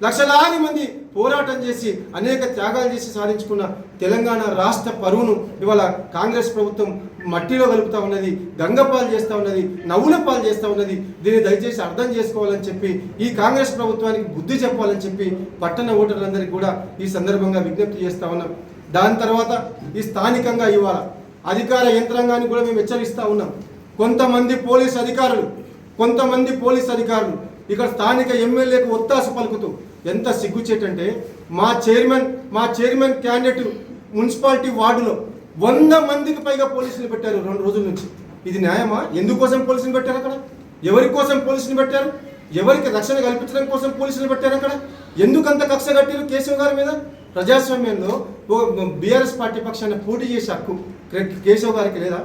లక్షలాది మంది పోరాటం చేసి అనేక త్యాగాలు చేసి సాధించుకున్న తెలంగాణ రాష్ట్ర పరువును ఇవాళ కాంగ్రెస్ ప్రభుత్వం మట్టిలో కలుపుతూ ఉన్నది, గంగపాలు చేస్తూ ఉన్నది, నవ్వుల పాలు చేస్తూ ఉన్నది. దీన్ని దయచేసి అర్థం చేసుకోవాలని చెప్పి ఈ కాంగ్రెస్ ప్రభుత్వానికి బుద్ధి చెప్పాలని చెప్పి పట్టణ ఓటర్లందరికీ కూడా ఈ సందర్భంగా విజ్ఞప్తి చేస్తూ ఉన్నాం. దాని తర్వాత ఈ స్థానికంగా ఇవాళ అధికార యంత్రాంగాన్ని కూడా మేము హెచ్చరిస్తూ ఉన్నాం. కొంతమంది పోలీస్ అధికారులు ఇక్కడ స్థానిక ఎమ్మెల్యేకు ఒత్తాస పలుకుతూ ఎంత సిగ్గుచేటంటే మా చైర్మన్ క్యాండిడేట్ మున్సిపాలిటీ వార్డులో 100 మందికి పైగా పోలీసులు పెట్టారు 2 రోజుల నుంచి. ఇది న్యాయమా? ఎందుకోసం పోలీసులు పెట్టారు? అక్కడ ఎవరి కోసం పోలీసులు పెట్టారు? ఎవరికి రక్షణ కల్పించడం కోసం పోలీసులు పెట్టారు? అక్కడ ఎందుకంత కక్ష కట్టారు కేశవ్ గారి మీద? ప్రజాస్వామ్యంలో బీఆర్ఎస్ పార్టీ పక్షాన పోటీ చేసే హక్కు కేశవ్ గారికి లేదా?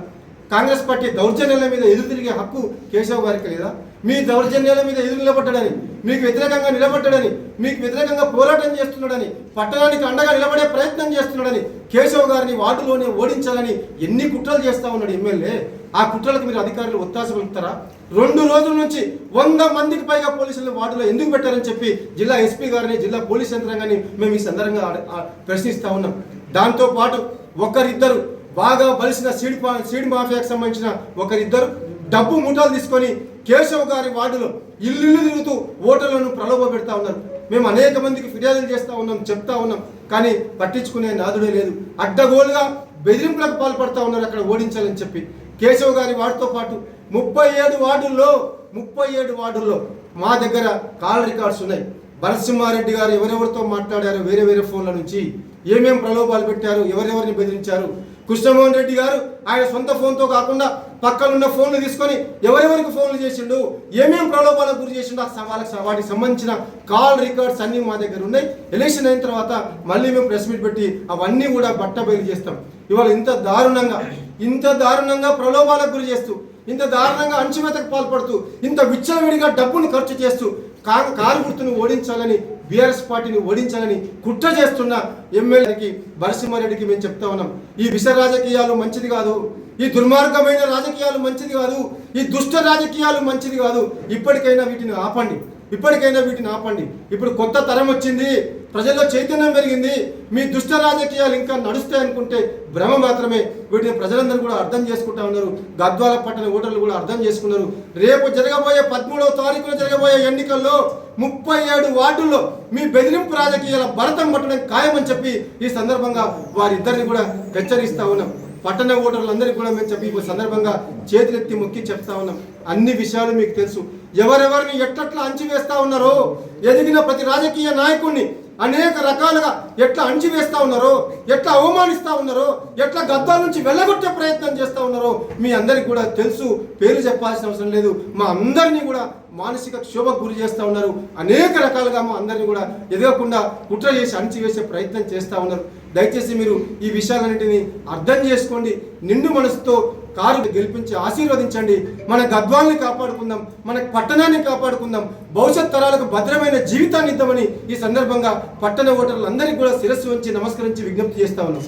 కాంగ్రెస్ పార్టీ దౌర్జన్యాల మీద ఎదురు తిరిగే హక్కు కేశవ్ గారికి లేదా? మీ దౌర్జన్యాల మీద ఎదురు నిలబడ్డాడని, మీకు వ్యతిరేకంగా నిలబడ్డాడని, మీకు వ్యతిరేకంగా పోరాటం చేస్తున్నాడని, పట్టణానికి అండగా నిలబడే ప్రయత్నం చేస్తున్నాడని, కేశవ్ గారిని వార్డులోనే ఓడించాలని ఎన్ని కుట్రలు చేస్తా ఉన్నాడు ఎమ్మెల్యే. ఆ కుట్రలకు మీరు అధికారులు ఒత్తాస పలుకుతారా? 2 రోజుల నుంచి 100 మందికి పైగా పోలీసులు వార్డులో ఎందుకు పెట్టారని చెప్పి జిల్లా ఎస్పీ గారిని, జిల్లా పోలీస్ యంత్రాంగాన్ని మేము ఈ సందర్భంగా ప్రశ్నిస్తా ఉన్నాం. దాంతోపాటు ఒకరిద్దరు బాగా బలిసిన సీడ్ మాఫియాకు సంబంధించిన ఒకరిద్దరు డబ్బు ముఠాలు తీసుకొని కేశవ్ గారి వార్డులో ఇల్లు తిరుగుతూ ఓటర్లను ప్రలోభ పెడతా ఉన్నారు. మేము అనేక మందికి ఫిర్యాదులు చేస్తూ ఉన్నాం, చెప్తా ఉన్నాం, కానీ పట్టించుకునే నాదుడే లేదు. అడ్డగోలుగా బెదిరింపులకు పాల్పడతా ఉన్నారు అక్కడ ఓడించాలని చెప్పి. కేశవ్ గారి వార్డుతో పాటు 37 వార్డుల్లో మా దగ్గర కాల్ రికార్డ్స్ ఉన్నాయి. నరసింహారెడ్డి గారు ఎవరెవరితో మాట్లాడారు, వేరే ఫోన్ల నుంచి ఏమేం ప్రలోభాలు పెట్టారు, ఎవరెవరిని బెదిరించారు. కృష్ణమోహన్ రెడ్డి గారు ఆయన సొంత ఫోన్తో కాకుండా పక్కనున్న ఫోన్లు తీసుకొని ఎవరెవరికి ఫోన్లు చేసిండు, ఏమేం ప్రలోభాలకు గురి చేసిండు, వాటికి సంబంధించిన కాల్ రికార్డ్స్ అన్నీ మా దగ్గర ఉన్నాయి. ఎలక్షన్ అయిన తర్వాత మళ్ళీ మేము ప్రెస్ మీట్ పెట్టి అవన్నీ కూడా బట్టబయలు చేస్తాం. ఇవాళ ఇంత దారుణంగా ప్రలోభాలకు గురి చేస్తూ, ఇంత దారుణంగా అణచివేతకు పాల్పడుతూ, ఇంత విచ్చలవిడిగా డబ్బును ఖర్చు చేస్తూ కారు గుర్తును ఓడించాలని, బీఆర్ఎస్ పార్టీని ఓడించాలని కుట్ర చేస్తున్న ఎమ్మెల్యేకి నరసింహారెడ్డికి మేము చెప్తా ఉన్నాం, ఈ విష రాజకీయాలు మంచిది కాదు, ఈ దుర్మార్గమైన రాజకీయాలు మంచిది కాదు, ఈ దుష్ట రాజకీయాలు మంచిది కాదు. ఇప్పటికైనా వీటిని ఆపండి. ఇప్పుడు కొత్త తరం వచ్చింది, ప్రజల్లో చైతన్యం పెరిగింది. మీ దుష్ట రాజకీయాలు ఇంకా నడుస్తాయనుకుంటే భ్రమ మాత్రమే. వీటిని ప్రజలందరూ కూడా అర్థం చేసుకుంటా ఉన్నారు. గద్వాల పట్టణ ఓటర్లు కూడా అర్థం చేసుకున్నారు. రేపు జరగబోయే 13వ తారీఖున జరగబోయే ఎన్నికల్లో 37 వార్డుల్లో మీ బెదిరింపు రాజకీయాల భరతం పట్టడం ఖాయమని చెప్పి ఈ సందర్భంగా వారిద్దరిని కూడా హెచ్చరిస్తా ఉన్నాం. పట్టణ ఓటర్లందరికీ కూడా మేము చెప్పి ఈ సందర్భంగా చేతులెత్తి మొక్కి చెప్తా ఉన్నాం. అన్ని విషయాలు మీకు తెలుసు. ఎవరెవరిని ఎట్లా అణచివేస్తా ఉన్నారో, ఎదిగిన ప్రతి రాజకీయ నాయకుడిని అనేక రకాలుగా ఎట్లా అణచివేస్తా ఉన్నారో, ఎట్లా అవమానిస్తా ఉన్నారో, ఎట్లా గద్దాల నుంచి వెళ్ళగొట్టే ప్రయత్నం చేస్తా ఉన్నారో మీ అందరికీ కూడా తెలుసు. పేరు చెప్పాల్సిన అవసరం లేదు. మా అందరినీ కూడా మానసిక క్షోభకు గురి చేస్తూ ఉన్నారు. అనేక రకాలుగా మా అందరినీ కూడా ఎదగకుండా కుట్ర చేసి అణచివేసే ప్రయత్నం చేస్తూ ఉన్నారు. దయచేసి మీరు ఈ విషయాలన్నింటినీ అర్థం చేసుకోండి. నిండు మనసుతో కారు గెలిపించి ఆశీర్వదించండి. మన గద్వాల్ని కాపాడుకుందాం, మన పట్టణాన్ని కాపాడుకుందాం, భవిష్యత్ తరాలకు భద్రమైన జీవితాన్ని ఇద్దామని ఈ సందర్భంగా పట్టణ ఓటర్లందరికీ కూడా శిరస్సు వంచి నమస్కరించి విజ్ఞప్తి చేస్తా ఉన్నాం.